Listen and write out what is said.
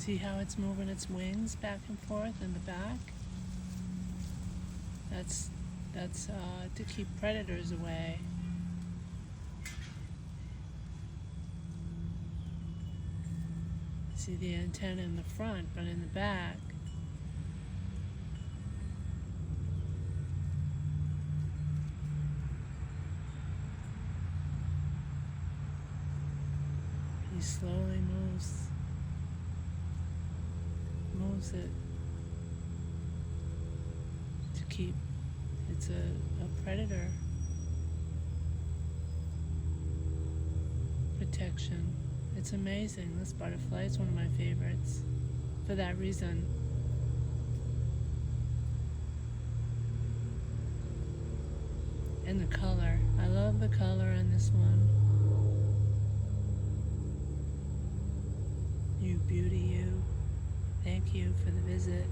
See how it's moving its wings back and forth in the back? That's to keep predators away. See the antenna in the front, but in the back, he slowly moves it to keep, it's a predator protection. It's amazing. This butterfly is one of my favorites for that reason. And the color. I love the color in this one. You beauty, you. Thank you for the visit.